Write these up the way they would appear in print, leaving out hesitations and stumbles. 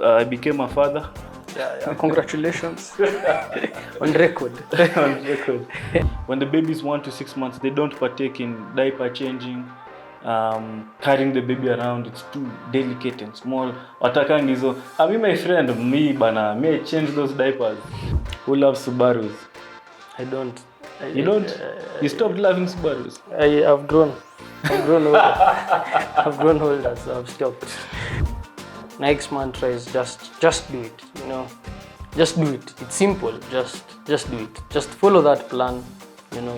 I became a father. Yeah. Congratulations. On record. On record. When the baby is 1 to 6 months, they don't partake in diaper changing, carrying the baby around. It's too delicate and small. Watakangizo. Me, my friend, I change those diapers. Who loves Subarus? I don't. You don't? You stopped loving Subarus? I've grown. Older. I've grown older, so I've stopped. Next mantra is just do it. Just do it. It's simple. Just do it. Just follow that plan.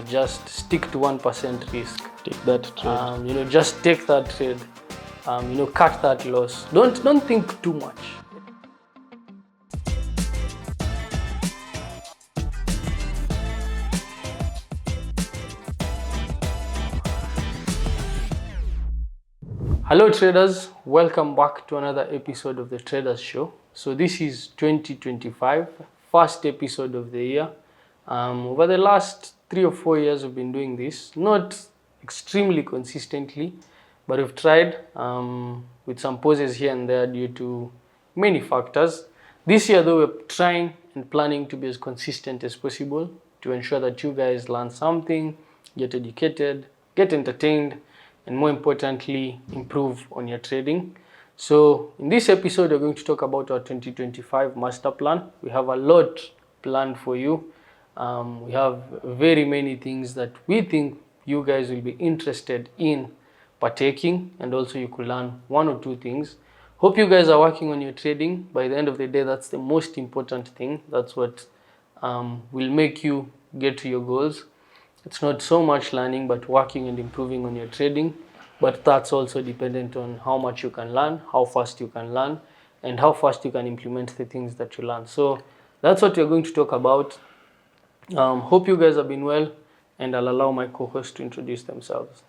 Just stick to 1% risk. Take that trade. Just take that trade. Cut that loss. Don't think too much. Hello traders, welcome back to another episode of the Traders Show. So this is 2025, first episode of the year. Over the last 3 or 4 years we've been doing this, not extremely consistently, but we've tried with some pauses here and there due to many factors. This year though, we're trying and planning to be as consistent as possible to ensure that you guys learn something, get educated, get entertained, and more importantly, improve on your trading. So in this episode, we're going to talk about our 2025 master plan. We have a lot planned for you. We have very many things that we think you guys will be interested in partaking, and also you could learn 1 or 2 things. Hope you guys are working on your trading. By the end of the day, that's the most important thing. That's what will make you get to your goals. It's not so much learning, but working and improving on your trading. But that's also dependent on how much you can learn, how fast you can learn, and how fast you can implement the things that you learn. So that's what we're going to talk about. Hope you guys have been well, and I'll allow my co-hosts to introduce themselves.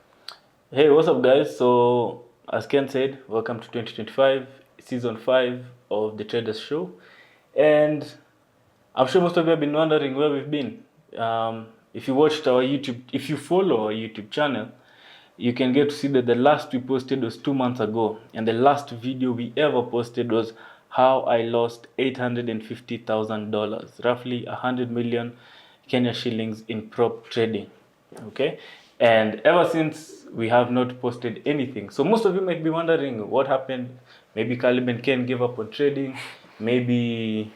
Hey, what's up guys? So as Ken said, welcome to 2025, season 5 of the Traders Show. And I'm sure most of you have been wondering where we've been. If you watched our YouTube, if you follow our YouTube channel, you can get to see that the last we posted was 2 months ago. And the last video we ever posted was how I lost $850,000, roughly 100 million Kenya shillings in prop trading. Okay? And ever since, we have not posted anything. So most of you might be wondering what happened. Maybe Caleb and Ken gave up on trading. Maybe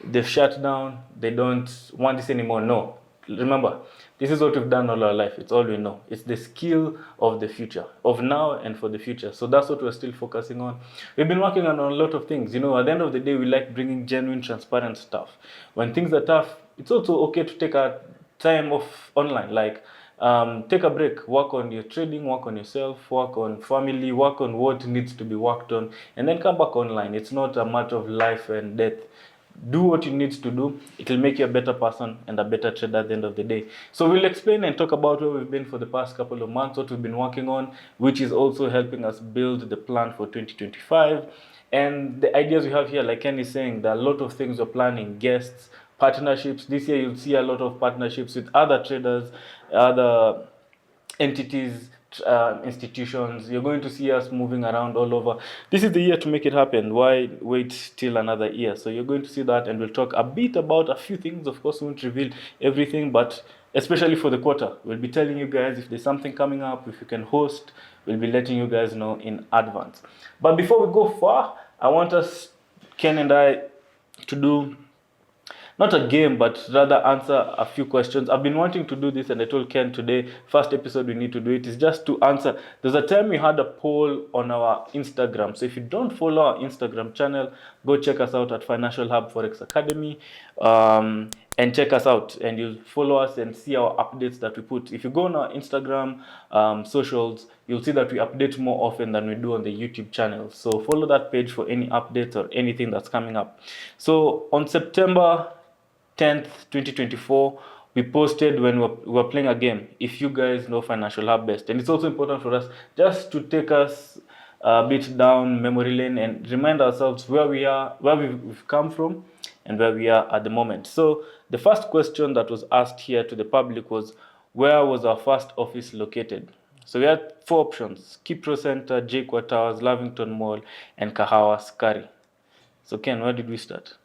they've shut down. They don't want this anymore. No. Remember, this is what we've done all our life. It's all we know. It's the skill of the future, of now and for the future. So that's what we're still focusing on. We've been working on a lot of things. At the end of the day, we like bringing genuine, transparent stuff. When things are tough, it's also okay to take a time off online. Like, take a break, work on your trading, work on yourself, work on family, work on what needs to be worked on, and then come back online. It's not a matter of life and death. Do what you need to do. It will make you a better person and a better trader at the end of the day. So we'll explain and talk about where we've been for the past couple of months, what we've been working on, which is also helping us build the plan for 2025. And the ideas we have here, like Ken is saying, there are a lot of things we're planning, guests, partnerships. This year you'll see a lot of partnerships with other traders, other entities, institutions. You're going to see us moving around all over. This is the year to make it happen. Why wait till another year? So you're going to see that, and we'll talk a bit about a few things. Of course, we won't reveal everything, but especially for the quarter, we'll be telling you guys if there's something coming up, if you can host, we'll be letting you guys know in advance. But before we go far, I want us, Ken and I, to do not a game, but rather answer a few questions. I've been wanting to do this, and I told Ken today, first episode we need to do it is just to answer. There's a time we had a poll on our Instagram. So if you don't follow our Instagram channel, go check us out at Financial Hub Forex Academy, and check us out, and you'll follow us and see our updates that we put. If you go on our Instagram socials, you'll see that we update more often than we do on the YouTube channel. So follow that page for any updates or anything that's coming up. So on September 10th, 2024, we posted when we were playing a game, if you guys know Financial Hub best. And it's also important for us just to take us a bit down memory lane and remind ourselves where we are, where we've come from, and where we are at the moment. So the first question that was asked here to the public was, where was our first office located? So we had 4 options: Kipro Center, Jquat Towers, Lavington Mall, and Kahawa Skari. So Ken, where did we start?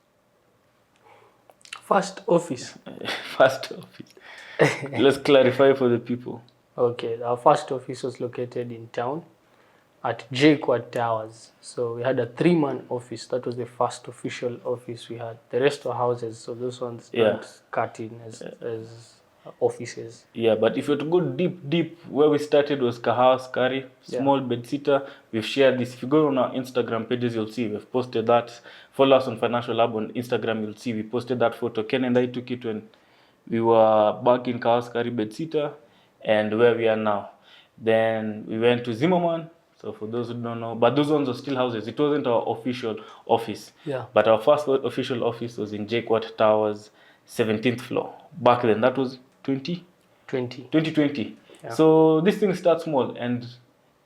First office. First office. Let's clarify for the people. Okay, our first office was located in town at J Quad Towers. So we had a 3-man office. That was the first official office we had. The rest were houses, so those ones don't cut in as offices. Yeah, but if you were to go deep, where we started was Kahawa Skari, small bedsitter. We've shared this. If you go on our Instagram pages, you'll see we've posted that. Follow us on Financial Hub on Instagram, you'll see we posted that photo. Ken and I took it when we were back in Kahawa Skari bedsitter and where we are now. Then we went to Zimmerman. So for those who don't know, but those ones are still houses. It wasn't our official office. Yeah. But our first official office was in J Quad Towers, 17th floor. Back then, that was 2020. Yeah. So this thing starts small, and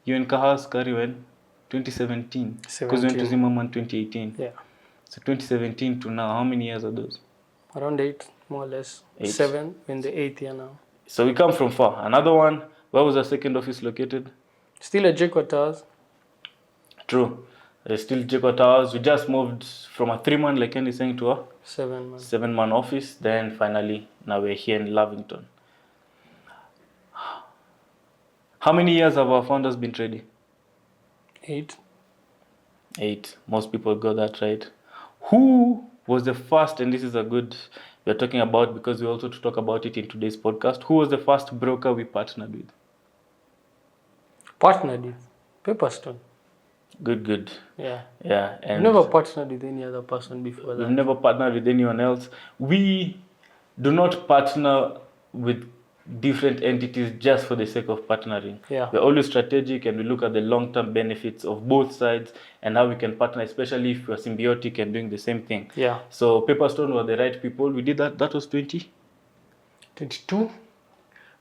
you in Kahawa Skari when 2017, because we went to Zimmerman 2018. Yeah. So 2017 to now, how many years are those? Around 8, more or less. 8. 7 in the 8th year now. So we come from far. Another one. Where was our second office located? Still at J Quad Towers. True. There's still J Quad Towers. We just moved from a 3-man, like Andy saying, to a 7-man. 7-man office. Then finally, now we're here in Lavington. How many years have our founders been trading? 8. 8. Most people got that right. Who was the first, and this is a good, we're talking about because we also to talk about it in today's podcast. Who was the first broker we partnered with? Partnered with Paperstone. Good. Yeah. Yeah. And never partnered with any other person before that. we've never partnered with anyone else. We do not partner with different entities just for the sake of partnering. Yeah. We're always strategic and we look at the long-term benefits of both sides and how we can partner, especially if we're symbiotic and doing the same thing. Yeah. So Paperstone were the right people. We did that. That was 22.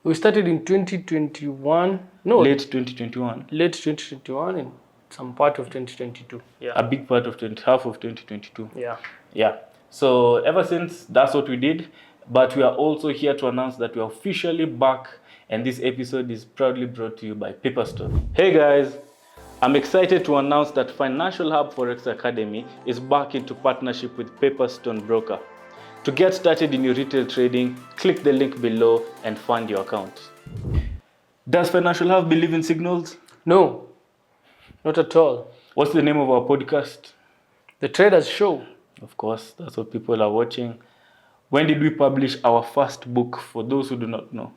We started in 2021. No. late 2021. Late 2021 and some part of 2022. Yeah. A big part of half of 2022. Yeah. Yeah. So ever since, that's what we did. But we are also here to announce that we are officially back, and this episode is proudly brought to you by Paperstone. Hey guys, I'm excited to announce that Financial Hub Forex Academy is back into partnership with Paperstone Broker. To get started in your retail trading, click the link below and fund your account. Does Financial Hub believe in signals? No, not at all. What's the name of our podcast? The Traders Show. Of course, that's what people are watching. When did we publish our first book, for those who do not know?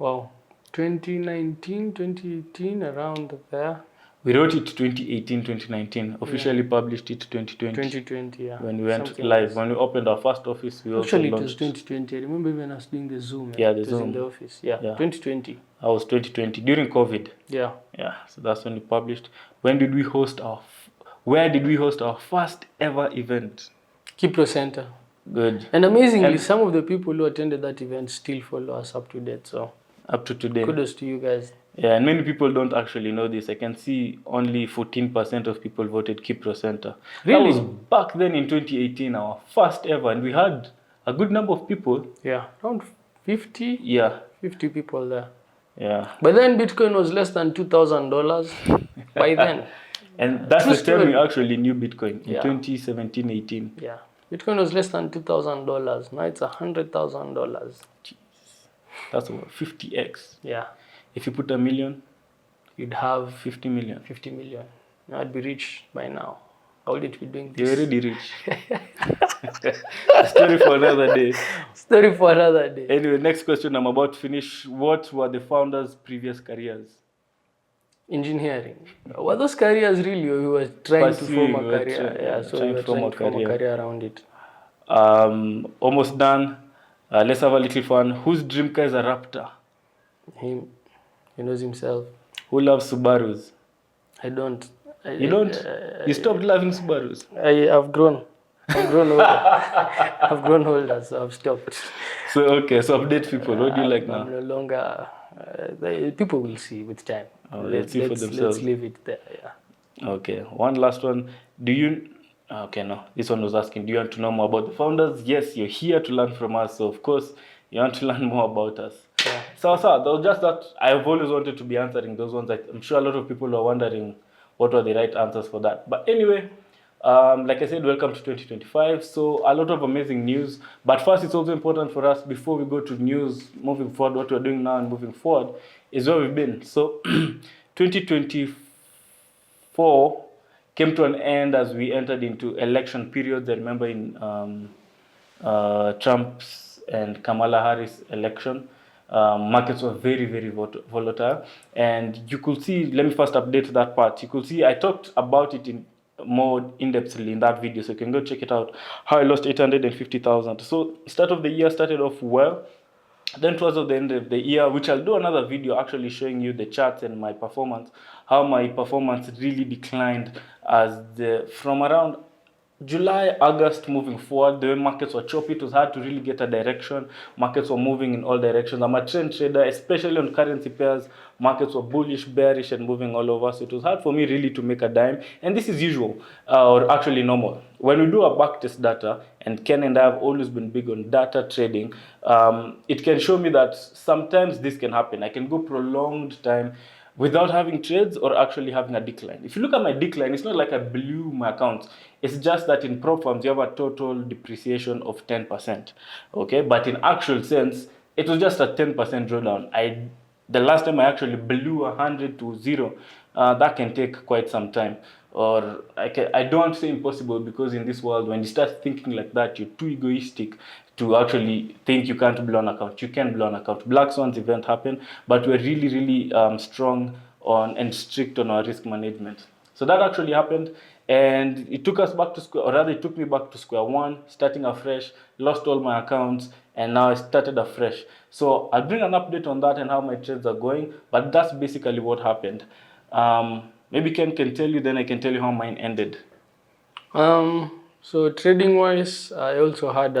Wow. 2019, 2018, around there. We wrote it 2018, 2019. Officially published it 2020. 2020, yeah. When we went Something live. else. When we opened our first office, we also Actually, it launched. was 2020. I remember when I was doing the Zoom. Yeah, the it was Zoom. in the office. Yeah, 2020. I was 2020, during COVID. Yeah. Yeah, so that's when we published. When did we host where did we host our first ever event? Kipro Center. Good. And amazingly, some of the people who attended that event still follow us up to date. So Up to today. kudos to you guys. Yeah, and many people don't actually know this. I can see only 14% of people voted Kipro Center. Really? That was back then in 2018, our first ever, and we had a good number of people. Yeah, around 50. Yeah. 50 people there. Yeah. But then Bitcoin was less than $2,000 by then. And that's True the time story. we actually knew Bitcoin, in Yeah. 2017, 18. Yeah. Bitcoin was less than $2,000. Now it's $100,000. That's over 50x. Yeah. If you put $1 million, You'd have 50 million. 50 million. Now I'd be rich by now. I wouldn't be doing You're this. already rich. Story for another day. Story for another day. Anyway, next question I'm about to finish. What were the founders' previous careers? Engineering. Were those careers really, or we were trying to Pursuing, form a we were career? Yeah, so we trying were to form trying a to form a career. career around it. Almost done. Let's have a little fun. Whose dream car is a Raptor? Him, he knows himself. Who loves Subarus? I don't. You don't? You stopped loving Subarus? I've grown. I've grown older. I've grown older, so I've stopped. So, okay, so update people. What do you like now? I'm no longer. People will see with time. Oh, they'll see for themselves. Let's leave it there. Yeah. Okay, one last one. Do you... Okay, no. This one was asking, do you want to know more about the founders? Yes, you're here to learn from us. So, of course, you want to learn more about us. Yeah. So, that was just that I've always wanted to be answering those ones. I'm sure a lot of people are wondering what were the right answers for that. But anyway, Like I said, welcome to 2025. So a lot of amazing news. But first, it's also important for us, before we go to news, moving forward, what we're doing now and moving forward, is where we've been. So 2024 came to an end as we entered into election periods. I remember in Trump's and Kamala Harris election, markets were very, very volatile. And you could see, let me first update that part. You could see I talked about it in more in-depthly in that video, so you can go check it out, how I lost 850,000. So start of the year started off well. Then towards the end of the year, which I'll do another video actually showing you the charts and my performance, how my performance really declined as from around July, August moving forward, the way markets were choppy, it was hard to really get a direction. Markets were moving in all directions. I'm a trend trader, especially on currency pairs. Markets were bullish, bearish, and moving all over. So it was hard for me really to make a dime. And this is usual, or actually normal. When we do a backtest data, and Ken and I have always been big on data trading, it can show me that sometimes this can happen. I can go prolonged time without having trades or actually having a decline. If you look at my decline, it's not like I blew my account. It's just that in prop firms, you have a total depreciation of 10%. Okay, but in actual sense, it was just a 10% drawdown. The last time I actually blew 100 to 0, that can take quite some time. Or I don't want to say impossible, because in this world, when you start thinking like that, you're too egoistic to actually think you can't blow an account. You can blow an account. Black Swans event happened, but we're really, really strong on and strict on our risk management. So that actually happened, and it took us back to square, or rather, it took me back to square one, starting afresh. Lost all my accounts, and now I started afresh. So I'll bring an update on that and how my trades are going. But that's basically what happened. Maybe Ken can tell you, then I can tell you how mine ended. So trading wise, I also had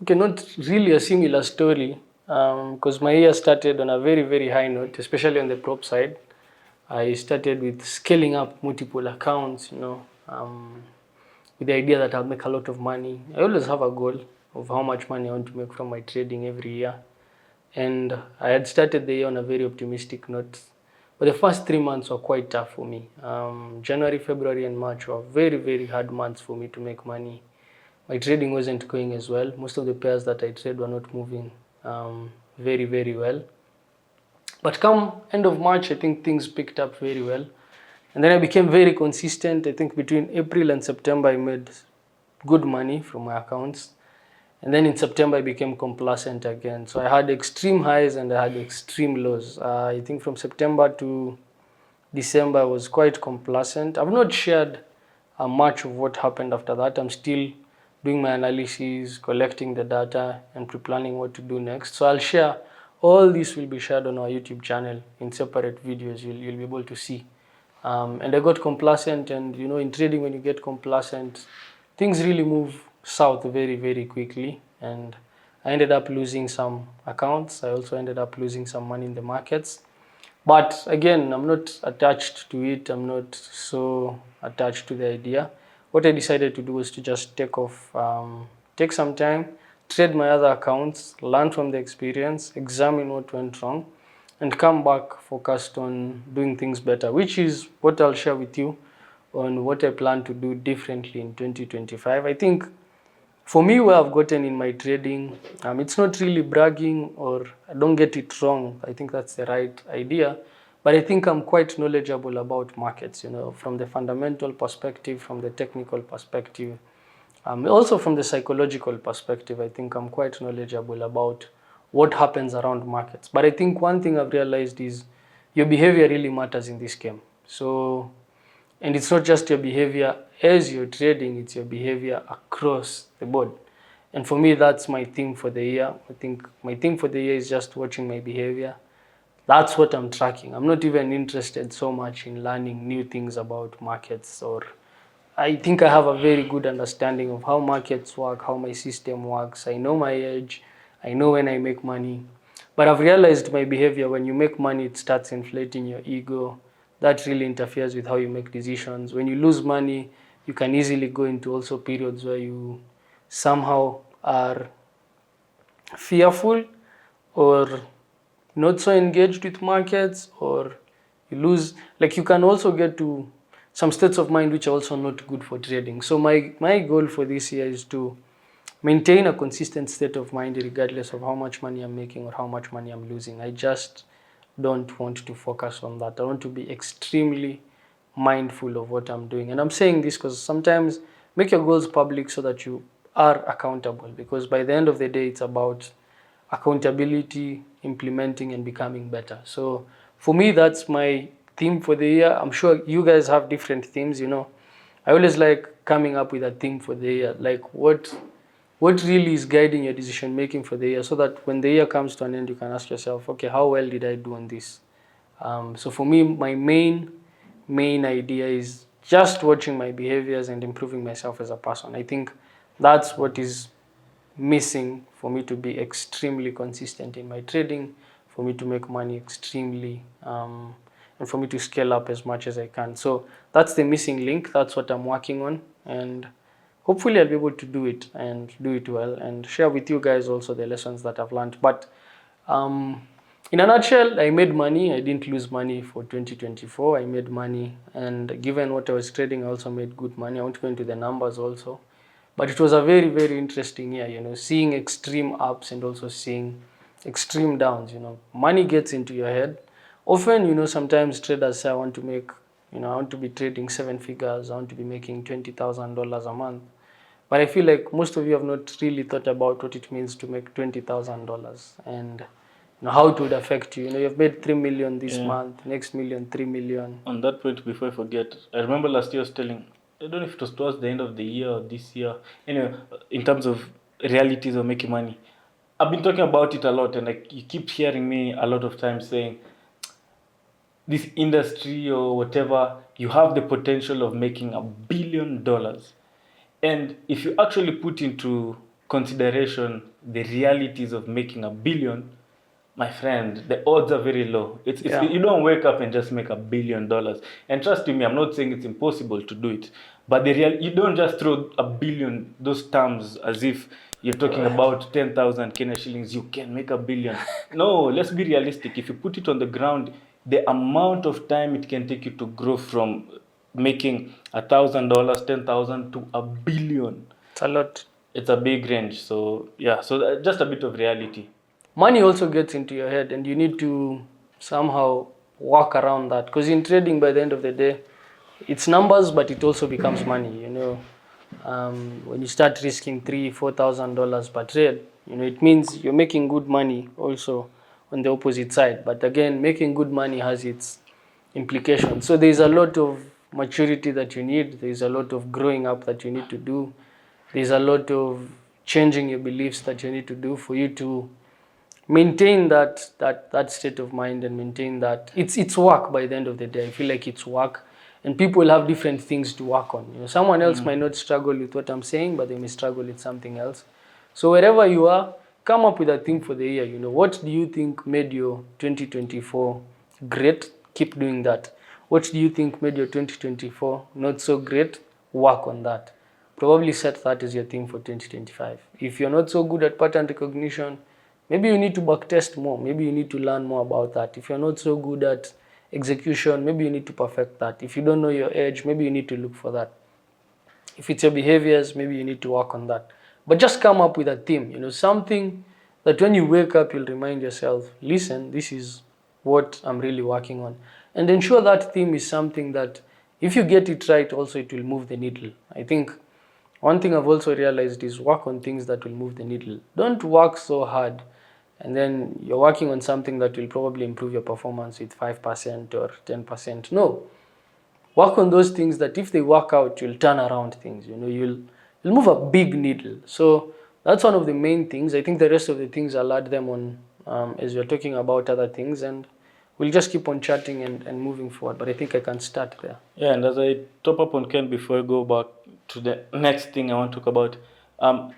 not really a similar story, because my year started on a very, very high note, especially on the prop side. I started with scaling up multiple accounts, with the idea that I'll make a lot of money. I always have a goal of how much money I want to make from my trading every year. And I had started the year on a very optimistic note. But the first 3 months were quite tough for me. January, February, and March were very, very hard months for me to make money. My trading wasn't going as well. Most of the pairs that I trade were not moving very, very well. But come end of March, I think things picked up very well. And then I became very consistent. I think between April and September, I made good money from my accounts. And then in September, I became complacent again. So I had extreme highs and I had extreme lows. I think from September to December, I was quite complacent. I've not shared much of what happened after that. I'm still doing my analysis, collecting the data, and pre-planning what to do next. So I'll share. All this will be shared on our YouTube channel in separate videos. You'll be able to see. And I got complacent, and in trading, when you get complacent, things really move south very, very quickly. And I ended up losing some accounts. I also ended up losing some money in the markets. But again, I'm not attached to it. I'm not so attached to the idea. What I decided to do was to just take some time, trade my other accounts, learn from the experience, examine what went wrong, and come back focused on doing things better, which is what I'll share with you on what I plan to do differently in 2025. I think for me, where I've gotten in my trading, it's not really bragging, or I don't get it wrong. I think that's the right idea. But I think I'm quite knowledgeable about markets, from the fundamental perspective, from the technical perspective, also from the psychological perspective. I think I'm quite knowledgeable about what happens around markets. But I think one thing I've realized is your behavior really matters in this game. So, and it's not just your behavior as you're trading, it's your behavior across the board. And for me, that's my theme for the year. I think my theme for the year is just watching my behavior. That's what I'm tracking. I'm not even interested so much in learning new things about markets, or I think I have a very good understanding of how markets work, how my system works. I know my edge. I know when I make money. But I've realized my behavior, when you make money, it starts inflating your ego. That really interferes with how you make decisions. When you lose money, you can easily go into also periods where you somehow are fearful or not so engaged with markets, or you lose, like you can also get to some states of mind which are also not good for trading. So my goal for this year is to maintain a consistent state of mind regardless of how much money I'm making or how much money I'm losing. I just don't want to focus on that. I want to be extremely mindful of what I'm doing. And I'm saying this because sometimes make your goals public so that you are accountable, because by the end of the day, it's about accountability, implementing, and becoming better. So for me, that's my theme for the year. I'm sure you guys have different themes, I always like coming up with a theme for the year, like what really is guiding your decision making for the year, so that when the year comes to an end, you can ask yourself, okay, how well did I do on this? So for me, my main idea is just watching my behaviors and improving myself as a person. I think that's what is missing for me to be extremely consistent in my trading, for me to make money extremely, and for me to scale up as much as I can. So that's the missing link. That's what I'm working on, and hopefully I'll be able to do it and do it well and share with you guys also the lessons that I've learned. But in a nutshell, I made money. I didn't lose money for 2024. I made money, and given what I was trading, I also made good money. I won't go into the numbers also. But it was a very, very interesting year, seeing extreme ups and also seeing extreme downs. Money gets into your head. Often, sometimes traders say, I want to make, I want to be trading 7 figures. I want to be making $20,000 a month. But I feel like most of you have not really thought about what it means to make $20,000 and how it would affect you. You've made 3 million this month, next million, 3 million. On that point, before I forget, I remember last year I was telling, I don't know if it was towards the end of the year or this year. Anyway, in terms of realities of making money, I've been talking about it a lot, and you keep hearing me a lot of times saying, this industry or whatever, you have the potential of making $1 billion. And if you actually put into consideration the realities of making $1 billion, my friend, the odds are very low. You don't wake up and just make $1 billion. And trust me, I'm not saying it's impossible to do it, but you don't just throw $1 billion, those terms, as if you're talking about 10,000 Kenya shillings, you can make $1 billion. No, let's be realistic. If you put it on the ground, the amount of time it can take you to grow from making $1,000, 10,000 to $1 billion. It's a lot. It's a big range. So yeah, so just a bit of reality. Money also gets into your head, and you need to somehow work around that, because in trading, by the end of the day, it's numbers, but it also becomes money. When you start risking $3,000-4,000 per trade, it means you're making good money also on the opposite side. But again, making good money has its implications. So there's a lot of maturity that you need. There's a lot of growing up that you need to do. There's a lot of changing your beliefs that you need to do for you to maintain that state of mind and maintain that. It's work by the end of the day. I feel like it's work, and people have different things to work on. Someone else might not struggle with what I'm saying, but they may struggle with something else. So wherever you are, come up with a theme for the year. What do you think made your 2024 great? Keep doing that. What do you think made your 2024 not so great? Work on that. Probably set that as your theme for 2025. If you're not so good at pattern recognition, maybe you need to backtest more. Maybe you need to learn more about that. If you're not so good at execution, maybe you need to perfect that. If you don't know your edge, maybe you need to look for that. If it's your behaviors, maybe you need to work on that. But just come up with a theme, something that when you wake up, you'll remind yourself, listen, this is what I'm really working on. And ensure that theme is something that if you get it right, also it will move the needle. I think one thing I've also realized is work on things that will move the needle. Don't work so hard and then you're working on something that will probably improve your performance with 5% or 10%. No. Work on those things that if they work out, you'll turn around things. You'll move a big needle. So that's one of the main things. I think the rest of the things I'll add them on as we're talking about other things, and we'll just keep on chatting and moving forward. But I think I can start there. Yeah, and as I top up on Ken before I go back to the next thing I want to talk about,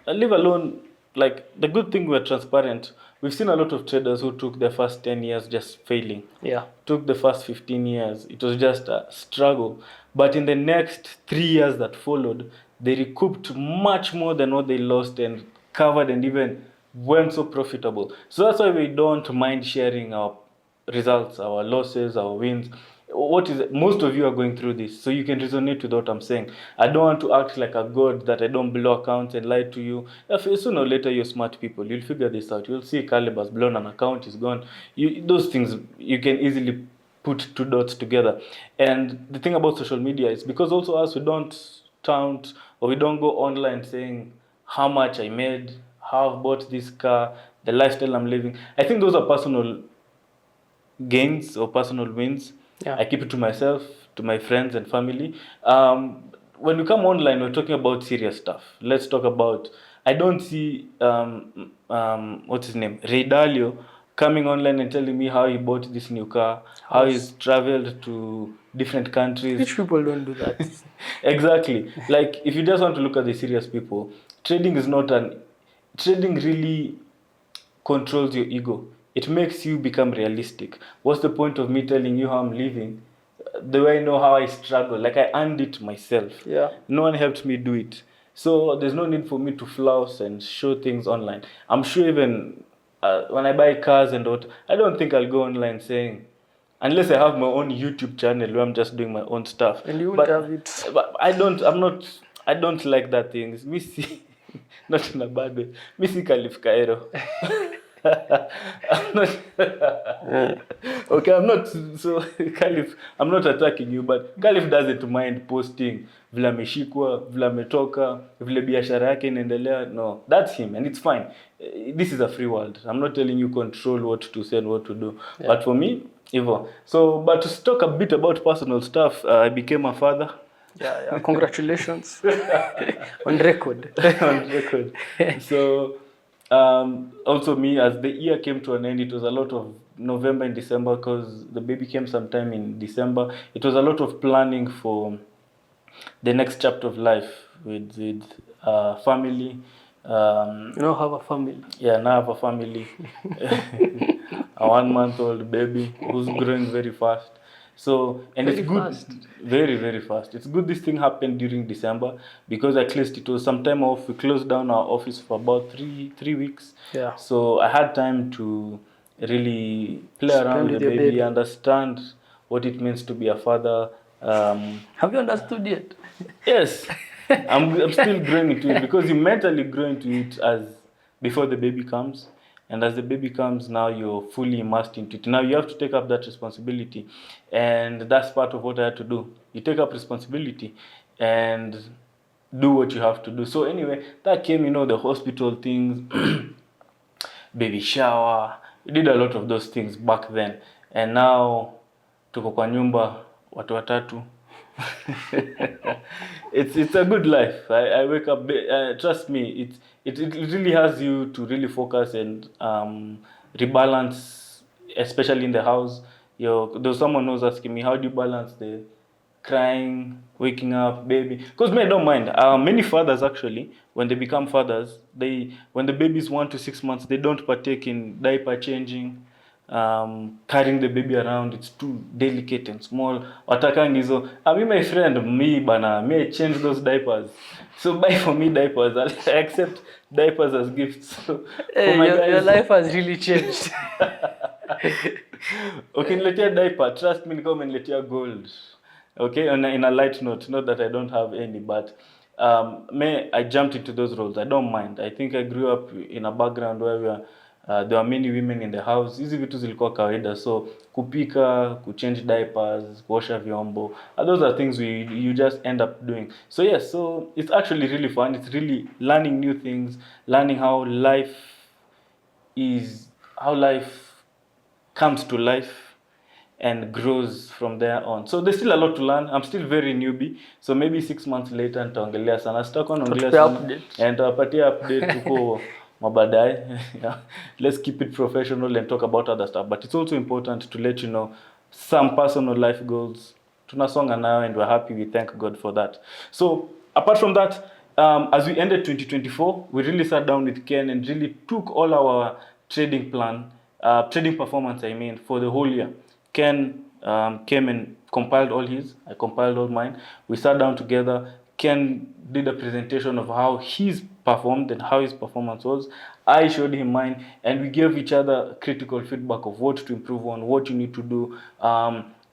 leave alone, like the good thing we're transparent. We've seen a lot of traders who took their first 10 years just failing. Yeah. Took the first 15 years. It was just a struggle. But in the next 3 years that followed, they recouped much more than what they lost and covered and even went so profitable. So that's why we don't mind sharing our results, our losses, our wins. what is it? Most of you are going through this, so you can resonate with what I'm saying. I don't want to act like a god that I don't blow accounts and lie to you. Sooner or later, you're smart people. You'll figure this out. You'll see Caliber's blown an account is gone. Those things you can easily put two dots together. And the thing about social media is because also us, we don't count or we don't go online saying how much I made, how I've bought this car, the lifestyle I'm living. I think those are personal gains or personal wins. Yeah. I keep it to myself, to my friends and family. When we come online, we're talking about serious stuff. Let's talk about. I don't see what's his name, Ray Dalio, coming online and telling me how he bought this new car, how he's traveled to different countries. Rich people don't do that. Exactly. Like if you just want to look at the serious people, trading is not an. Trading really controls your ego. It makes you become realistic. What's the point of me telling you how I'm living? The way I know how I struggle, like I earned it myself. Yeah. No one helped me do it. So there's no need for me to flouse and show things online. I'm sure even when I buy cars and what, I don't think I'll go online saying, unless I have my own YouTube channel where I'm just doing my own stuff. And you won't have it. But I don't like that thing. It's missy, not in a bad way. Missy Caliph Cairo. I'm not okay, I'm not so Caliph, I'm not attacking you, but Caliph doesn't mind posting vile ameshikwa, vile ametoka, vile biashara yake inaendelea. No, that's him and it's fine. This is a free world. I'm not telling you control what to say and what to do. Yeah. But for me, Ivo. So, but to talk a bit about personal stuff, I became a father. Yeah. Congratulations. On record. On record. So, also me, as the year came to an end, it was a lot of November and December because the baby came sometime in December. It was a lot of planning for the next chapter of life with family. You know, have a family. Yeah, now I have a family. A 1-month-old baby who's growing very fast. So, and very it's good, fast. Very, very fast. It's good this thing happened during December because at least it was some time off. We closed down our office for about three weeks. Yeah. So I had time to really play around with the baby, understand what it means to be a father. Have you understood yet? Yes. I'm still growing into it because you mentally grow into it as before the baby comes. And as the baby comes, now you're fully immersed into it. Now you have to take up that responsibility. And that's part of what I had to do. You take up responsibility and do what you have to do. So anyway, that came, the hospital things, baby shower. We did a lot of those things back then. And now, tuko kwa nyumba, watu watatu. It's a good life. I wake up, trust me, it really has you to really focus and rebalance, especially in the house. There's someone who's asking me, how do you balance the crying, waking up, baby? Because me, I don't mind. Many fathers actually, when they become fathers, when the baby is 1 to 6 months, they don't partake in diaper changing. Carrying the baby around, it's too delicate and small. Watakangizo. My friend, I change those diapers. So buy for me diapers. I accept diapers as gifts. So hey, your life has really changed. Okay, niletea diaper. Trust me, come and niletea gold. Okay, in a light note, not that I don't have any, but I jumped into those roles. I don't mind. I think I grew up in a background where there are many women in the house. Hizi vitu zilikuwa kawaida. So kupika, kuchange diapers, kuosha vyombo, those are things you just end up doing. So yes, so it's actually really fun. It's really learning new things, learning how life comes to life and grows from there on. So there's still a lot to learn. I'm still very newbie. So maybe 6 months later nitaongelea sana. Sitakuwa naongelea sana. And nitawapatia update tuko mabadaye. Yeah. Let's keep it professional and talk about other stuff. But it's also important to let you know some personal life goals. Tunasonga now and we're happy. We thank God for that. So apart from that, as we ended 2024, we really sat down with Ken and really took all our trading performance, for the whole year. Ken came and compiled all his. I compiled all mine. We sat down together. Ken did a presentation of how he's performed and how his performance was. I showed him mine, and we gave each other critical feedback of what to improve on, what you need to do.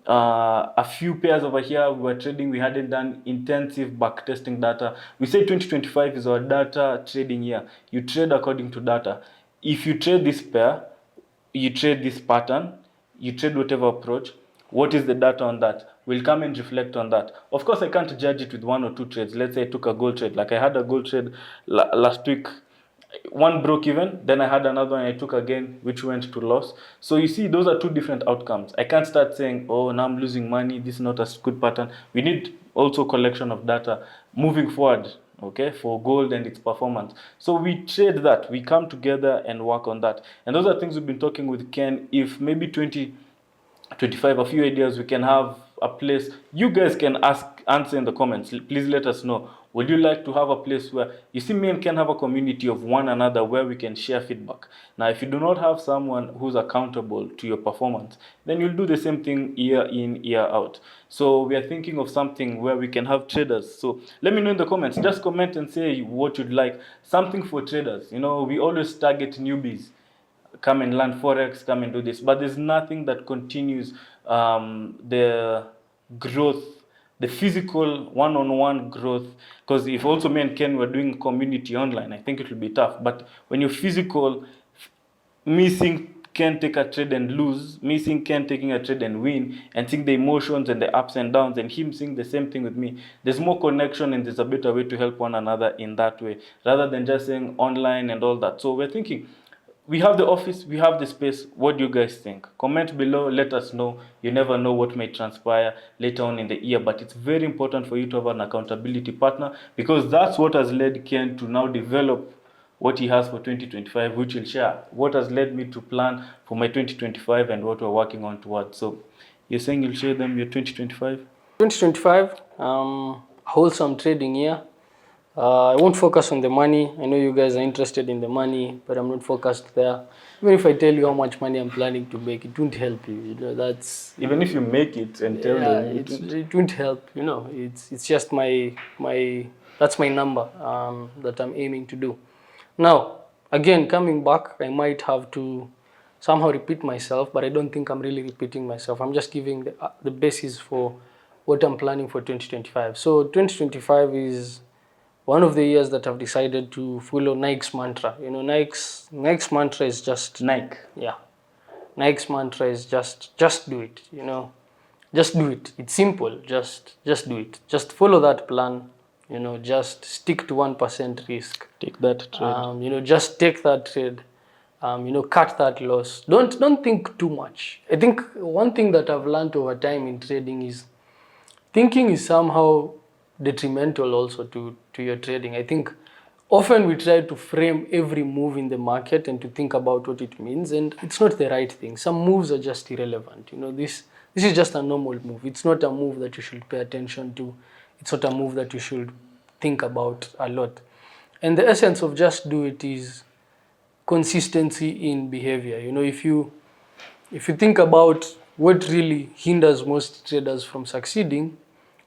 A few pairs over here we were trading, we hadn't done intensive backtesting data. We say 2025 is our data trading year. You trade according to data. If you trade this pair, you trade this pattern, you trade whatever approach, what is the data on that? We'll come and reflect on that. Of course, I can't judge it with 1 or 2 trades. Let's say I took a gold trade. Like I had a gold trade last week. One broke even, then I had another one I took again, which went to loss. So you see, those are two different outcomes. I can't start saying, oh, now I'm losing money, this is not a good pattern. We need also collection of data moving forward, okay, for gold and its performance. So we trade that, we come together and work on that. And those are things we've been talking with Ken. If maybe 2025, a few ideas, we can have a place you guys can answer in the comments. Please let us know, would you like to have a place where you see me and Ken have a community of one another where we can share feedback? Now if you do not have someone who's accountable to your performance, then you'll do the same thing year in, year out. So we are thinking of something where we can have traders. So let me know in the comments, just comment and say what you'd like. Something for traders. You know, we always target newbies. Come and learn Forex, come and do this. But there's nothing that continues the growth, the physical one-on-one growth. Because if also me and Ken were doing community online, I think it will be tough. But when you're physical, me seeing Ken take a trade and lose, me seeing Ken taking a trade and win, and seeing the emotions and the ups and downs, and him seeing the same thing with me, there's more connection and there's a better way to help one another in that way, rather than just saying online and all that. So we're thinking, we have the office, we have the space. What do you guys think? Comment below, let us know. You never know what may transpire later on in the year, but it's very important for you to have an accountability partner, because that's what has led Ken to now develop what he has for 2025, which he'll share. What has led me to plan for my 2025 and what we're working on towards. So you're saying you'll share them your 2025? 2025, wholesome trading year. I won't focus on the money. I know you guys are interested in the money, but I'm not focused there. Even if I tell you how much money I'm planning to make, it won't help you. You know, that's even if you make it and tell them, it won't help. You know, it's just my that's my number that I'm aiming to do. Now, again, coming back, I might have to somehow repeat myself, but I don't think I'm really repeating myself. I'm just giving the basis for what I'm planning for 2025. So 2025 is one of the years that I've decided to follow Nike's mantra. You know, Nike's mantra is just Nike. Yeah, Nike's mantra is just do it. You know, just do it. It's simple. Just do it. Just follow that plan. You know, just stick to 1% risk. Take that trade. You know, just take that trade. You know, cut that loss. Don't think too much. I think one thing that I've learned over time in trading is thinking is somehow detrimental also to your trading. I think often we try to frame every move in the market and to think about what it means, and it's not the right thing. Some moves are just irrelevant. You know, this is just a normal move. It's not a move that you should pay attention to. It's not a move that you should think about a lot. And the essence of just do it is consistency in behavior. You know, if you think about what really hinders most traders from succeeding,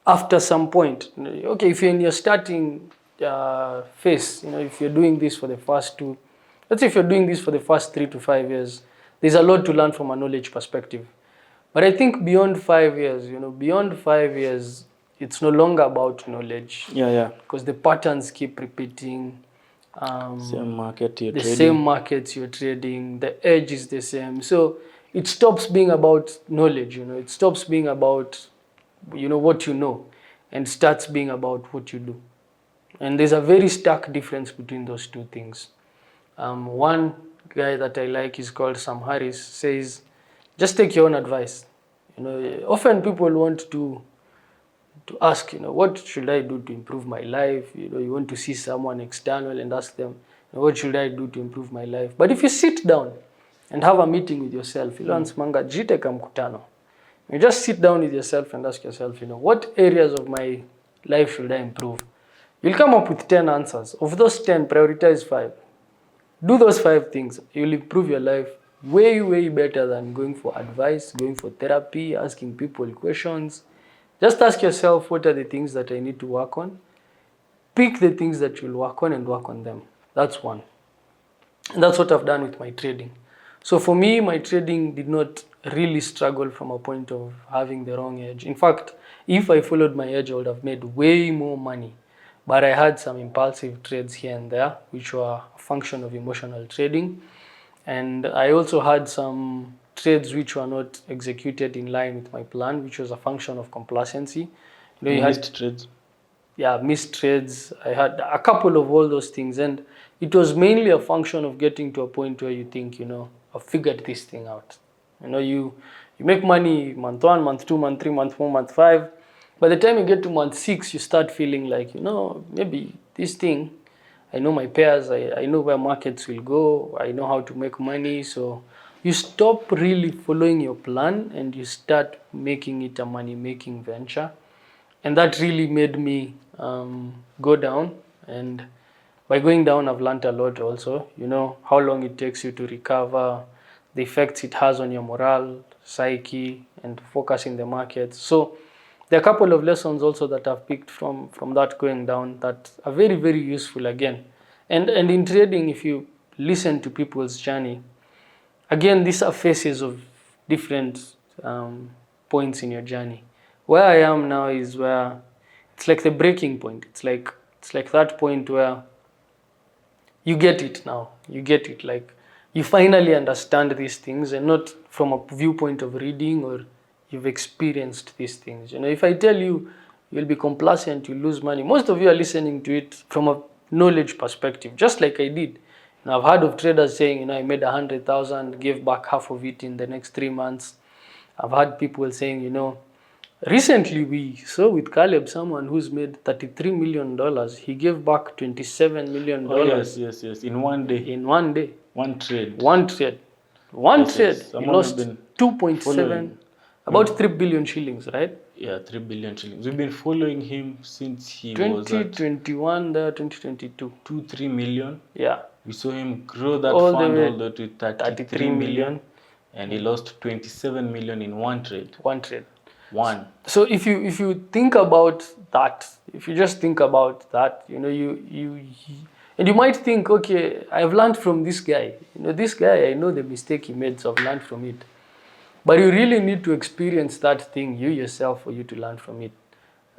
after some point, okay, if you're in your starting phase, you know, if you're doing this for the first let's say if you're doing this for the first 3 to 5 years, there's a lot to learn from a knowledge perspective. But I think beyond 5 years, you know, beyond 5 years, it's no longer about knowledge. Yeah. Because the patterns keep repeating. Same market you're trading. Same markets you're trading. The edge is the same. So it stops being about knowledge. You know, it stops being about what you know, and starts being about what you do. And there's a very stark difference between those two things. One guy that I like is called Sam Harris, says, just take your own advice. You know, often people want to ask, you know, what should I do to improve my life? You know, you want to see someone external and ask them, what should I do to improve my life? But if you sit down and have a meeting with yourself, you just sit down with yourself and ask yourself, you know, what areas of my life should I improve? You'll come up with 10 answers. Of those 10, prioritize 5. Do those 5 things. You'll improve your life way, way better than going for advice, going for therapy, asking people questions. Just ask yourself, what are the things that I need to work on? Pick the things that you'll work on and work on them. That's one. And that's what I've done with my trading. So for me, my trading did not really struggled from a point of having the wrong edge. In fact, if I followed my edge, I would have made way more money. But I had some impulsive trades here and there, which were a function of emotional trading. And I also had some trades which were not executed in line with my plan, which was a function of complacency. You missed trades. Yeah, missed trades. I had a couple of all those things, and it was mainly a function of getting to a point where you think, I've figured this thing out. You make money month 1, month 2, month 3, month 4, month 5. By the time you get to month 6, you start feeling like, maybe this thing, I know my pairs, I know where markets will go, I know how to make money. So you stop really following your plan and you start making it a money-making venture. And that really made me go down. And by going down, I've learned a lot also. How long it takes you to recover, the effects it has on your morale, psyche, and focus in the market. So there are a couple of lessons also that I've picked from that going down that are very, very useful again. And in trading, if you listen to people's journey, again, these are phases of different points in your journey. Where I am now is where it's like the breaking point. It's like that point where you get it now. You get it. Like you finally understand these things, and not from a viewpoint of reading, or you've experienced these things. If I tell you you'll be complacent, you lose money, most of you are listening to it from a knowledge perspective, just like I did. I've heard of traders saying, I made 100,000, gave back half of it in the next 3 months. I've heard people saying, recently we saw with Caleb someone who's made $33 million. He gave back $27 million. Oh, yes. In one day. In one day. One trade. Yes. He lost 2.7, about 3 billion shillings, right? Yeah, 3 billion shillings. We've been following him since he 2021 there, 2022. 2-3 million. Yeah. We saw him grow that fund all the way to 33 million. And he lost 27 million in one trade. One. So if you think about that, if you just think about that, and you might think, okay, I've learned from this guy. This guy, I know the mistake he made, so I've learned from it. But you really need to experience that thing you yourself for you to learn from it.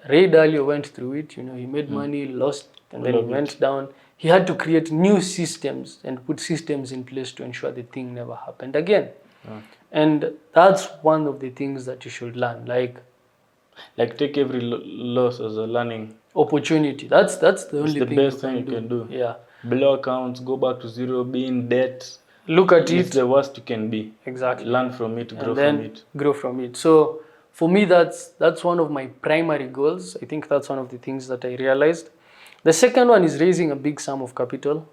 Ray Dalio went through it. He made money, lost, and then he went down. He had to create new systems and put systems in place to ensure the thing never happened again. And that's one of the things that you should learn. Like take every loss as a learning opportunity. That's the only thing. The best thing you can do. Yeah. Blow accounts, go back to zero, be in debt. Look at it. It's the worst you can be. Exactly. Learn from it, grow from it. So for me, that's one of my primary goals. I think that's one of the things that I realized. The second one is raising a big sum of capital.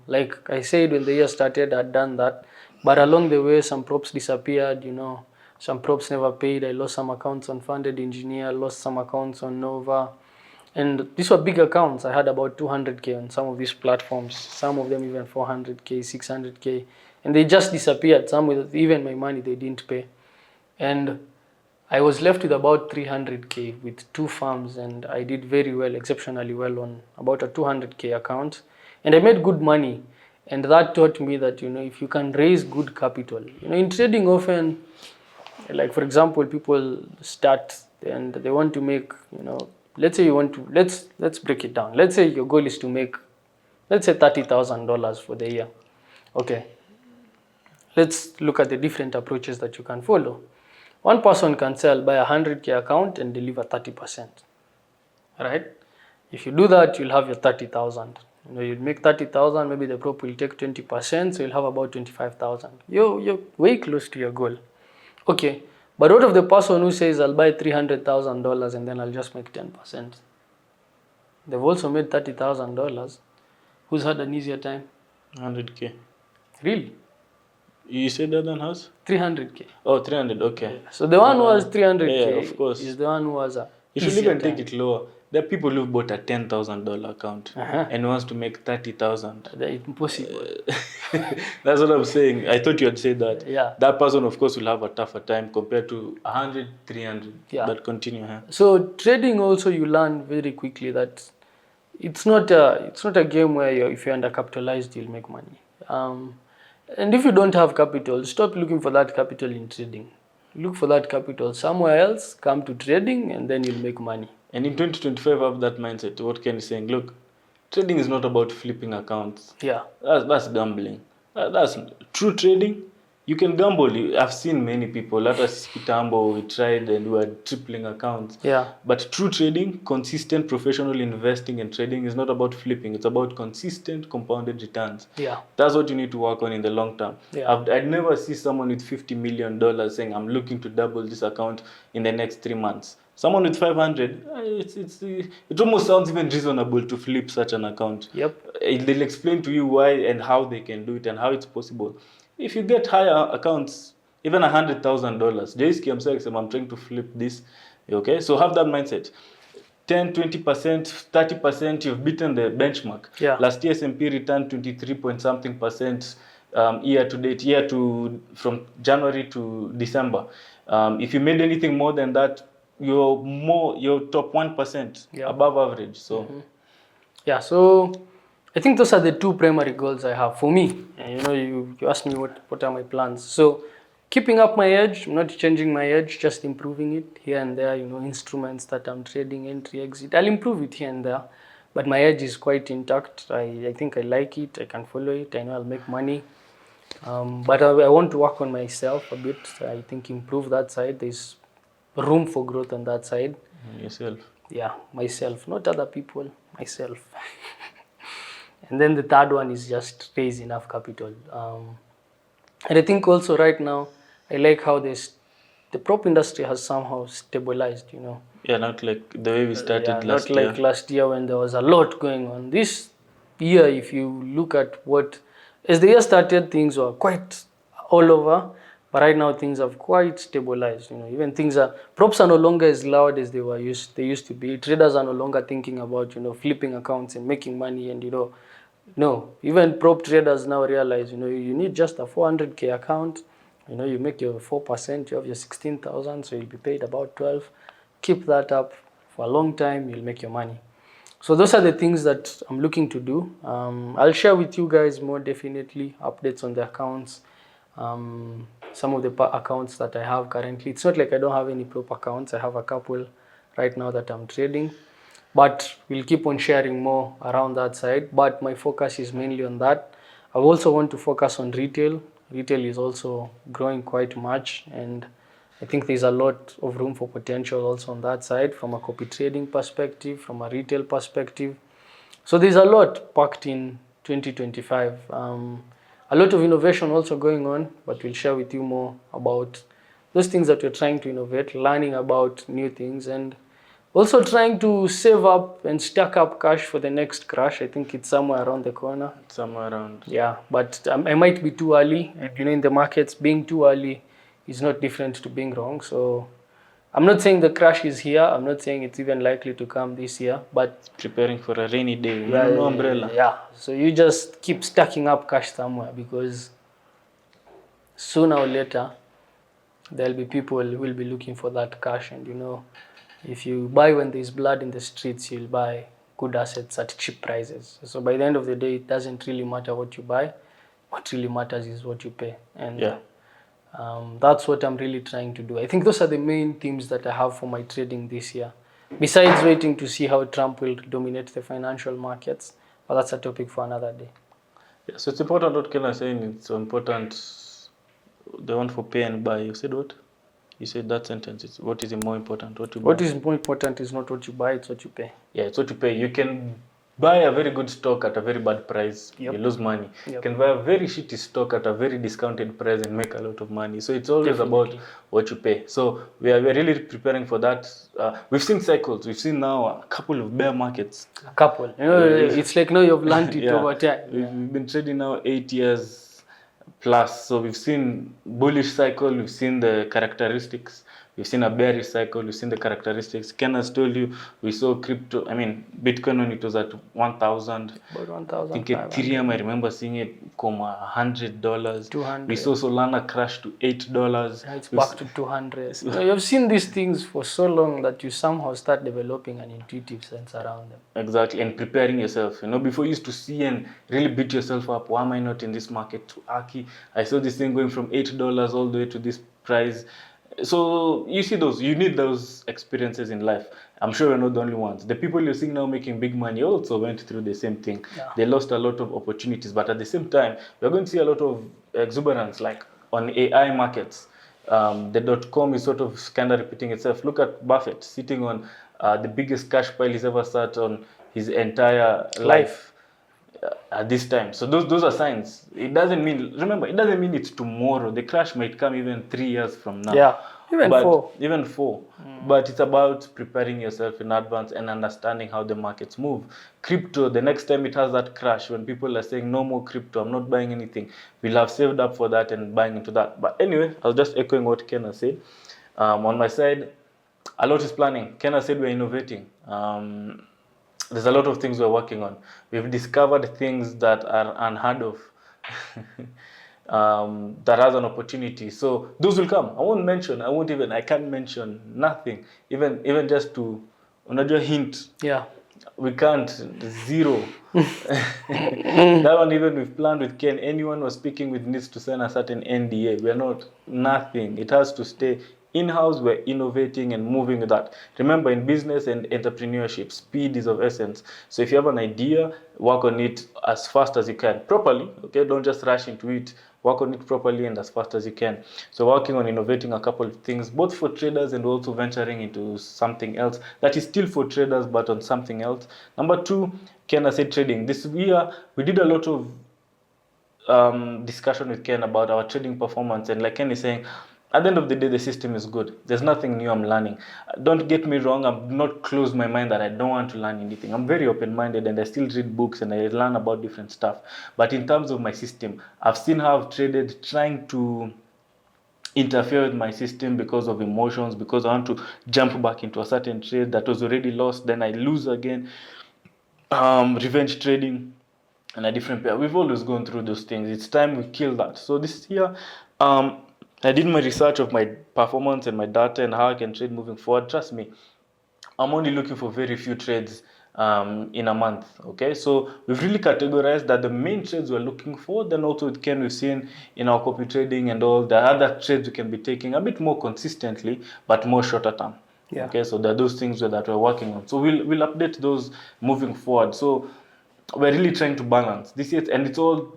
Like I said, when the year started, I'd done that. But along the way, some props disappeared, some props never paid. I lost some accounts on Funded Engineer, lost some accounts on Nova. And these were big accounts. I had about 200K on some of these platforms, some of them even 400K, 600K. And they just disappeared. Some with even my money, they didn't pay. And I was left with about 300K with 2 firms, and I did very well, exceptionally well on about a 200K account. And I made good money. And that taught me that, if you can raise good capital, in trading often, like for example, people start and they want to make, let's say let's break it down. Let's say your goal is to make, let's say $30,000 for the year. Okay. Let's look at the different approaches that you can follow. One person can buy a 100K account and deliver 30%, right? If you do that, you'll have your 30,000. You'll make 30,000, maybe the prop will take 20%, so you'll have about 25,000. You're way close to your goal. Okay, but what of the person who says, I'll buy $300,000 and then I'll just make 10%? They've also made $30,000. Who's had an easier time? 100K. Really? You said that one has? 300K. Oh, 300, okay. Yeah. So the one who has 300K of course, is the one who has a You should even take it lower. There are people who bought a $10,000 account and wants to make 30,000. That's impossible. That's what I'm saying. I thought you had said that. Yeah. That person, of course, will have a tougher time compared to 100, 300. Yeah. But continue. So trading also, you learn very quickly that it's not a game where if you're undercapitalized, you'll make money. And if you don't have capital, stop looking for that capital in trading. Look for that capital somewhere else, come to trading, and then you'll make money. And in 2025, have that mindset. What Ken is saying, look, trading is not about flipping accounts. Yeah. That's gambling. That's true trading. You can gamble. I've seen many people. Let us kitambo, we tried and we were tripling accounts. Yeah. But true trading, consistent professional investing and trading is not about flipping. It's about consistent compounded returns. Yeah. That's what you need to work on in the long term. Yeah. I'd never see someone with $50 million saying, I'm looking to double this account in the next 3 months. Someone with 500, it almost sounds even reasonable to flip such an account. Yep. They'll explain to you why and how they can do it and how it's possible. If you get higher accounts, even $100,000, Jaiski himself said, I'm trying to flip this. Okay, so have that mindset. 10, 20%, 30%, you've beaten the benchmark. Yeah. Last year, S&P returned 23 point something percent year to date, from January to December. If you made anything more than that, you're top 1% above average. So, yeah. So I think those are the two primary goals I have for me. And you asked me what are my plans. So keeping up my edge, not changing my edge, just improving it here and there. Instruments that I'm trading, entry, exit, I'll improve it here and there. But my edge is quite intact. I think I like it. I can follow it. I know I'll make money. But I want to work on myself a bit. I think improve that side. There's room for growth on that side. Yourself. Yeah, myself, not other people, myself. And then the third one is just raise enough capital. And I think also right now, I like how the prop industry has somehow stabilized, Yeah, not like the way we started last year. Not like last year when there was a lot going on. This year, if you look at as the year started, things were quite all over. But right now things have quite stabilized. Even props are no longer as loud as they used to be. Traders are no longer thinking about flipping accounts and making money. And no, even prop traders now realize you need just a 400k account. You make your 4%, you have your 16,000, so you'll be paid about 12. Keep that up for a long time, you'll make your money. So those are the things that I'm looking to do. I'll share with you guys more definitely updates on the accounts. Some of the accounts that I have currently. It's not like I don't have any prop accounts. I have a couple right now that I'm trading. But we'll keep on sharing more around that side. But my focus is mainly on that. I also want to focus on retail. Retail is also growing quite much. And I think there's a lot of room for potential also on that side from a copy trading perspective, from a retail perspective. So there's a lot packed in 2025. A lot of innovation also going on, but we'll share with you more about those things that we're trying to innovate, learning about new things, and also trying to save up and stack up cash for the next crash. I think it's somewhere around the corner. Somewhere around. Yeah, but I might be too early. And in the markets, being too early is not different to being wrong. So I'm not saying the crash is here. I'm not saying it's even likely to come this year, but preparing for a rainy day. No umbrella. Yeah. So you just keep stacking up cash somewhere, because sooner or later there'll be people who will be looking for that cash. And if you buy when there's blood in the streets, you'll buy good assets at cheap prices. So by the end of the day, it doesn't really matter what you buy. What really matters is what you pay. And that's what I'm really trying to do. I think those are the main themes that I have for my trading this year. Besides waiting to see how Trump will dominate the financial markets, but that's a topic for another day. Yeah, so it's important what Ken is saying. It's important. The one for pay and buy. You said what? You said that sentence. What is more important? What is more important is not what you buy, it's what you pay. Yeah, it's what you pay. You can buy a very good stock at a very bad price, you lose money. You can buy a very shitty stock at a very discounted price and make a lot of money. So it's always about what you pay. So we are really preparing for that. We've seen cycles. We've seen now a couple of bear markets. A couple. It's like now you've learned it over time. We've been trading now 8 years plus. So we've seen bullish cycle. We've seen the characteristics. we've seen a bearish cycle, we've seen the characteristics. Ken has told you we saw crypto, Bitcoin when it was at 1,000. About I think 1,500. Ethereum, I remember seeing it come $100. 200. We saw Solana crash to $8. Now it's back to 200. You've seen these things for so long that you somehow start developing an intuitive sense around them. Exactly, and preparing yourself. Before you used to see and really beat yourself up. Why am I not in this market? Too Aki, I saw this thing going from $8 all the way to this price. So you see you need those experiences in life. I'm sure you're not the only ones. The people you're seeing now making big money also went through the same thing. Yeah. They lost a lot of opportunities, but at the same time, we're going to see a lot of exuberance, like on AI markets. The .com is sort of kind of repeating itself. Look at Buffett sitting on the biggest cash pile he's ever sat on his entire life at this time. So those are signs. It doesn't mean it's tomorrow. The crash might come even 3 years from now. Yeah, even four. But it's about preparing yourself in advance and understanding how the markets move. Crypto, the next time it has that crash, when people are saying no more crypto, I'm not buying anything, we'll have saved up for that and buying into that. But anyway, I was just echoing what Ken has said. On my side, a lot is planning. Ken has said we're innovating. There's a lot of things we're working on. We've discovered things that are unheard of. That has an opportunity. So those will come. I can't mention nothing. Even just to hint. Yeah. We can't. Zero. That one even we've planned with Ken. Anyone who was speaking with needs to sign a certain NDA. We're not nothing. It has to stay in-house. We're innovating and moving with that. Remember, in business and entrepreneurship, speed is of essence. So if you have an idea, work on it as fast as you can. Properly, okay? Don't just rush into it. Work on it properly and as fast as you can. So working on innovating a couple of things, both for traders and also venturing into something else that is still for traders, but on something else. Number 2, Ken has said trading. This year, we did a lot of discussion with Ken about our trading performance. And like Ken is saying, at the end of the day, the system is good. There's nothing new I'm learning. Don't get me wrong, I'm not closed my mind that I don't want to learn anything. I'm very open-minded and I still read books and I learn about different stuff. But in terms of my system, I've seen how I've traded trying to interfere with my system because of emotions, because I want to jump back into a certain trade that was already lost, then I lose again. Revenge trading and a different pair. We've always gone through those things. It's time we kill that. So this year, I did my research of my performance and my data and how I can trade moving forward. Trust me, I'm only looking for very few trades in a month. Okay, so we've really categorized that the main trades we're looking for. Then also with Ken, we've seen in our copy trading and all the other trades we can be taking a bit more consistently, but more shorter term. Yeah. Okay, so there are those things that we're working on. So we'll update those moving forward. So we're really trying to balance this year, and it's all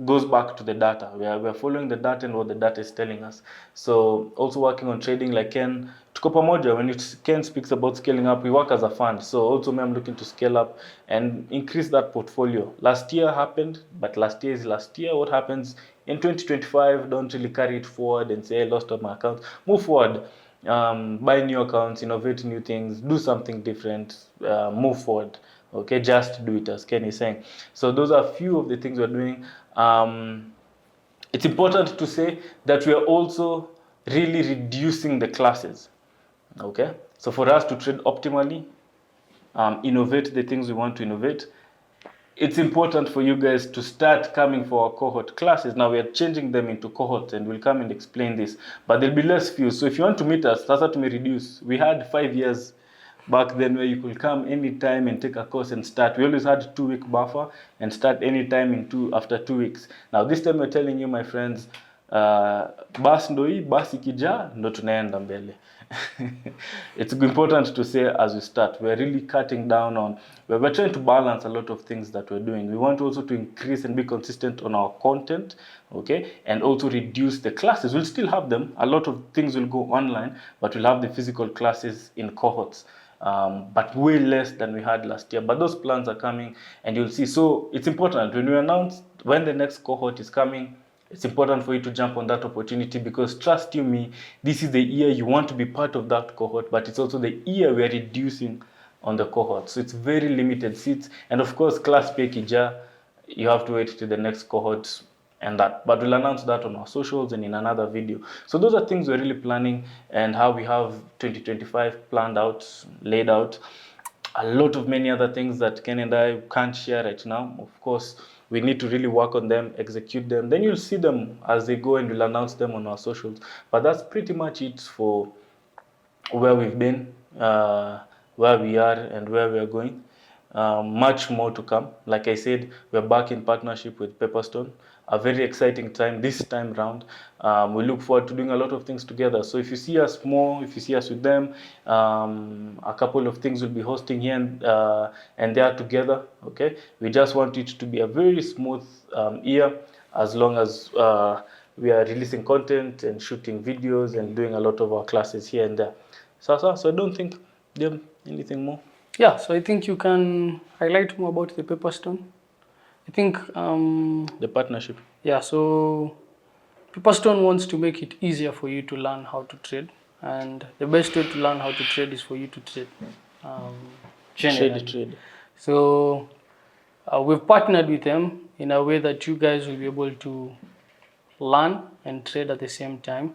goes back to the data. We're following the data and what the data is telling us. So also working on trading like Ken. Tuko pamoja, when Ken speaks about scaling up, we work as a fund. So also I'm looking to scale up and increase that portfolio. Last year happened, but last year is last year. What happens in 2025, don't really carry it forward and say I lost all my accounts. Move forward. Buy new accounts, innovate new things, do something different, move forward. Okay, just do it, as Ken is saying. So those are a few of the things we're doing. It's important to say that we are also really reducing the classes. Okay, so for us to trade optimally, innovate the things we want to innovate, it's important for you guys to start coming for our cohort classes. Now we are changing them into cohorts and we'll come and explain this, but there'll be less few. So if you want to meet us, that's how to reduce. We had 5 years back then where you could come anytime and take a course and start. We always had 2-week buffer and start anytime after 2 weeks. Now this time we're telling you, my friends, basi ndo hii, basi ikijaa ndo tunaenda mbele. It's important to say as we start, we're really cutting down on, we're trying to balance a lot of things that we're doing. We want also to increase and be consistent on our content, okay, and also reduce the classes. We'll still have them. A lot of things will go online, but we'll have the physical classes in cohorts. But way less than we had last year. But those plans are coming and you'll see. So it's important when we announce when the next cohort is coming, it's important for you to jump on that opportunity, because trust you me, this is the year you want to be part of that cohort, but it's also the year we are reducing on the cohort. So it's very limited seats. And of course, class pay kija, you have to wait to the next cohort and that. But we'll announce that on our socials and in another video. So those are things we're really planning, and how we have 2025 planned out, laid out. A lot of many other things that Ken and I can't share right now. Of course, we need to really work on them, execute them. Then you'll see them as they go, and we'll announce them on our socials. But that's pretty much it for where we've been, where we are, and where we are going. Much more to come. Like I said, we're back in partnership with Pepperstone. A very exciting time this time round. We look forward to doing a lot of things together. So if you see us more, if you see us with them, a couple of things we'll be hosting here and there together. Okay, we just want it to be a very smooth year, as long as we are releasing content and shooting videos and doing a lot of our classes here and there. So I don't think you have anything more. Yeah, so I think you can highlight more about the Pepperstone. I think The partnership. yeah, so Pepperstone wants to make it easier for you to learn how to trade, and the best way to learn how to trade is for you to trade. Generally. Trade. So we've partnered with them in a way that you guys will be able to learn and trade at the same time.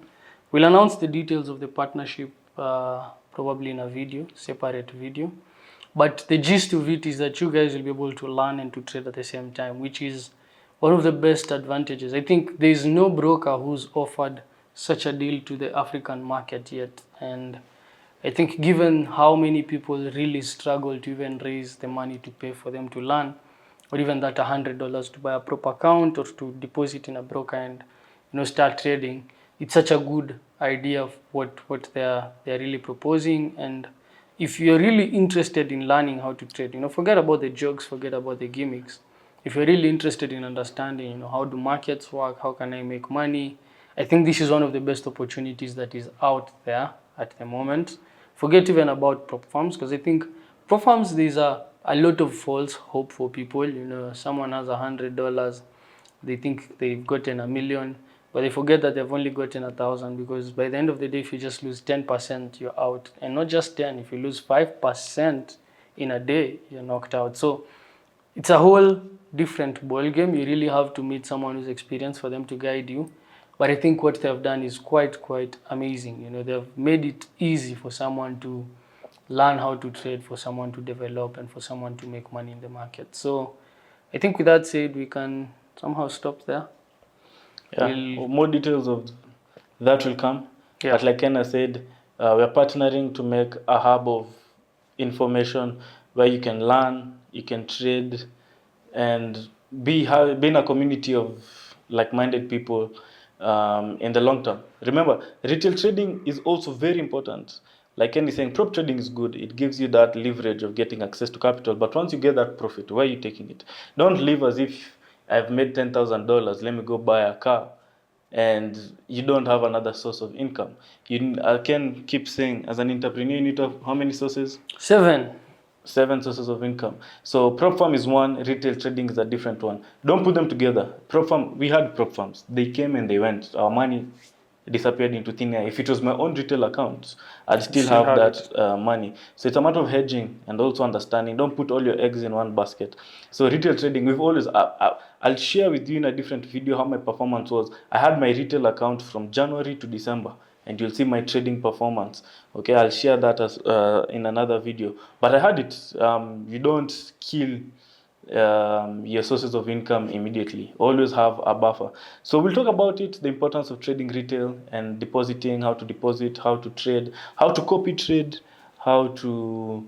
We'll announce the details of the partnership probably in a video, separate video. But the gist of it is that you guys will be able to learn and to trade at the same time, which is one of the best advantages. I think there is no broker who's offered such a deal to the African market yet. And I think given how many people really struggle to even raise the money to pay for them to learn, or even that $100 to buy a proper account or to deposit in a broker and start trading, it's such a good idea of what they're really proposing. And if you're really interested in learning how to trade, forget about the jokes, forget about the gimmicks. If you're really interested in understanding, how do markets work, how can I make money, I think this is one of the best opportunities that is out there at the moment. Forget even about prop firms, because I think prop firms, there's a lot of false hope for people. Someone has $100, they think they've gotten $1 million, but they forget that they've only gotten 1,000, because by the end of the day, if you just lose 10%, you're out. And not just 10, if you lose 5% in a day, you're knocked out. So it's a whole different ball game. You really have to meet someone who's experienced for them to guide you. But I think what they've done is quite amazing. They've made it easy for someone to learn how to trade, for someone to develop, and for someone to make money in the market. So I think with that said, we can somehow stop there. Yeah, more details of that will come. Yeah. But like Kenna said, we're partnering to make a hub of information where you can learn, you can trade, and be in a community of like-minded people in the long term. Remember, retail trading is also very important. Like anything, prop trading is good. It gives you that leverage of getting access to capital. But once you get that profit, where are you taking it? Don't live as if I've made $10,000, let me go buy a car, and you don't have another source of income. I can keep saying, as an entrepreneur, you need to have how many sources? 7 sources of income. So prop firm is one, retail trading is a different one. Don't put them together. Prop firm, we had prop firms. They came and they went. Our money disappeared into thin air. If it was my own retail account, I'd still have that money. So it's a matter of hedging and also understanding. Don't put all your eggs in one basket. So retail trading, we've always, I'll share with you in a different video how my performance was. I had my retail account from January to December, and you'll see my trading performance. Okay, I'll share that as in another video. But I had it. You don't kill your sources of income immediately. Always have a buffer. So we'll talk about it, the importance of trading retail and depositing, how to deposit, how to trade, how to copy trade, how to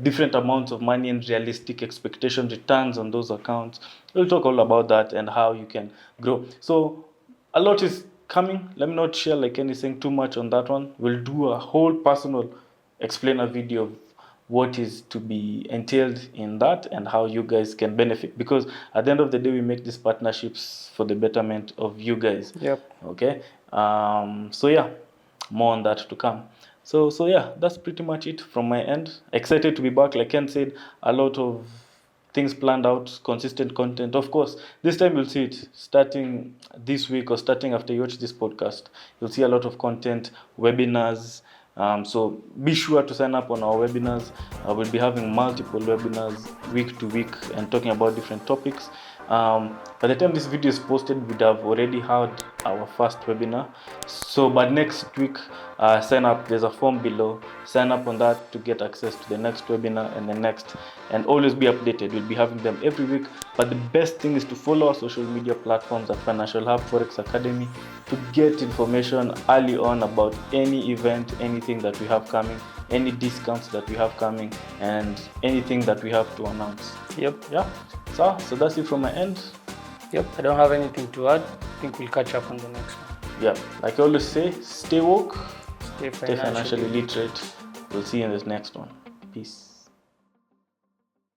different amounts of money and realistic expectation returns on those accounts. We'll talk all about that and how you can grow. So a lot is coming. Let me not share anything too much on that one. We'll do a whole personal explainer video of what is to be entailed in that and how you guys can benefit, because at the end of the day we make these partnerships for the betterment of you guys. Yep. Okay. So yeah, more on that to come. So yeah, that's pretty much it from my end. Excited to be back. Like Ken said, a lot of things planned out, consistent content. Of course, this time you'll see it starting this week or starting after you watch this podcast. You'll see a lot of content, webinars. So be sure to sign up on our webinars. We'll be having multiple webinars week to week and talking about different topics. By the time this video is posted, we'd have already had our first webinar. So, but next week, sign up. There's a form below. Sign up on that to get access to the next webinar and the next, and always be updated. We'll be having them every week. But the best thing is to follow our social media platforms at Financial Hub Forex Academy to get information early on about any event, anything that we have coming, any discounts that we have coming, and anything that we have to announce. Yep. Yeah. So that's it from my end. Yep. I don't have anything to add. I think we'll catch up on the next one. Yeah. Like I always say, stay woke, Stay stay financially literate. We'll see you in this next one. Peace.